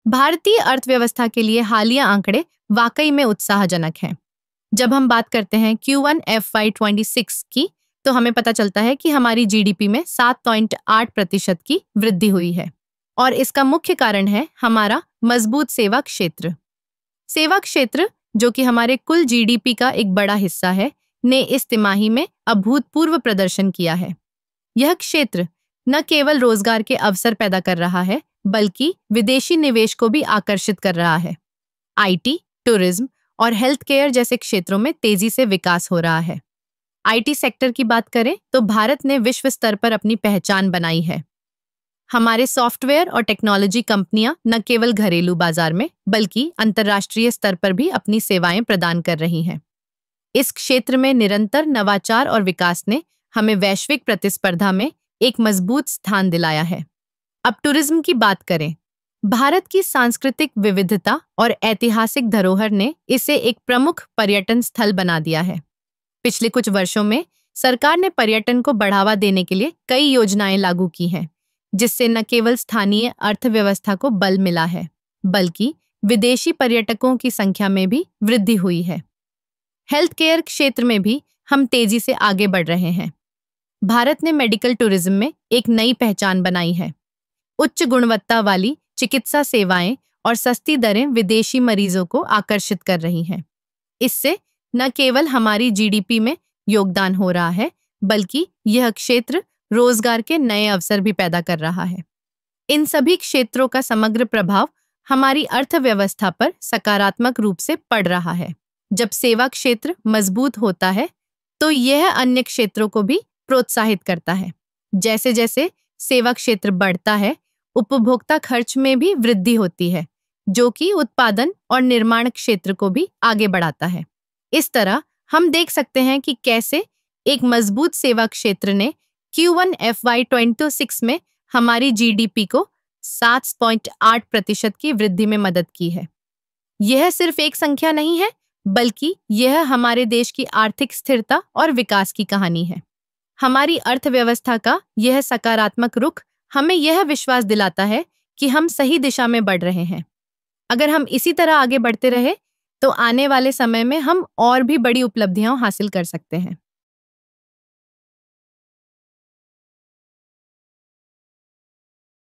भारतीय अर्थव्यवस्था के लिए हालिया आंकड़े वाकई में उत्साहजनक हैं। जब हम बात करते हैं Q1 FY26 की, तो हमें पता चलता है कि हमारी जीडीपी में 7.8% की वृद्धि हुई है और इसका मुख्य कारण है हमारा मजबूत सेवा क्षेत्र। सेवा क्षेत्र, जो कि हमारे कुल जीडीपी का एक बड़ा हिस्सा है, ने इस तिमाही में अभूतपूर्व प्रदर्शन किया है। यह क्षेत्र न केवल रोजगार के अवसर पैदा कर रहा है, बल्कि विदेशी निवेश को भी आकर्षित कर रहा है। आईटी, टूरिज्म और हेल्थ केयर जैसे क्षेत्रों में तेजी से विकास हो रहा है। आईटी सेक्टर की बात करें तो भारत ने विश्व स्तर पर अपनी पहचान बनाई है। हमारे सॉफ्टवेयर और टेक्नोलॉजी कंपनियां न केवल घरेलू बाजार में बल्कि अंतर्राष्ट्रीय स्तर पर भी अपनी सेवाएं प्रदान कर रही हैं। इस क्षेत्र में निरंतर नवाचार और विकास ने हमें वैश्विक प्रतिस्पर्धा में एक मजबूत स्थान दिलाया है। अब टूरिज्म की बात करें। भारत की सांस्कृतिक विविधता और ऐतिहासिक धरोहर ने इसे एक प्रमुख पर्यटन स्थल बना दिया है। पिछले कुछ वर्षों में सरकार ने पर्यटन को बढ़ावा देने के लिए कई योजनाएं लागू की हैं, जिससे न केवल स्थानीय अर्थव्यवस्था को बल मिला है, बल्कि विदेशी पर्यटकों की संख्या में भी वृद्धि हुई है। हेल्थ केयर क्षेत्र में भी हम तेजी से आगे बढ़ रहे हैं। भारत ने मेडिकल टूरिज्म में एक नई पहचान बनाई है। उच्च गुणवत्ता वाली चिकित्सा सेवाएं और सस्ती दरें विदेशी मरीजों को आकर्षित कर रही हैं। इससे न केवल हमारी जीडीपी में योगदान हो रहा है, बल्कि यह क्षेत्र रोजगार के नए अवसर भी पैदा कर रहा है। इन सभी क्षेत्रों का समग्र प्रभाव हमारी अर्थव्यवस्था पर सकारात्मक रूप से पड़ रहा है। जब सेवा क्षेत्र मजबूत होता है, तो यह अन्य क्षेत्रों को भी प्रोत्साहित करता है। जैसे जैसे सेवा क्षेत्र बढ़ता है, उपभोक्ता खर्च में भी वृद्धि होती है, जो कि उत्पादन और निर्माण क्षेत्र को भी आगे बढ़ाता है। इस तरह हम देख सकते हैं कि कैसे एक मजबूत सेवा क्षेत्र ने Q1 FY26 में हमारी जीडीपी को 7.8% की वृद्धि में मदद की है। यह सिर्फ एक संख्या नहीं है, बल्कि यह हमारे देश की आर्थिक स्थिरता और विकास की कहानी है। हमारी अर्थव्यवस्था का यह सकारात्मक रुख हमें यह विश्वास दिलाता है कि हम सही दिशा में बढ़ रहे हैं। अगर हम इसी तरह आगे बढ़ते रहे, तो आने वाले समय में हम और भी बड़ी उपलब्धियां हासिल कर सकते हैं।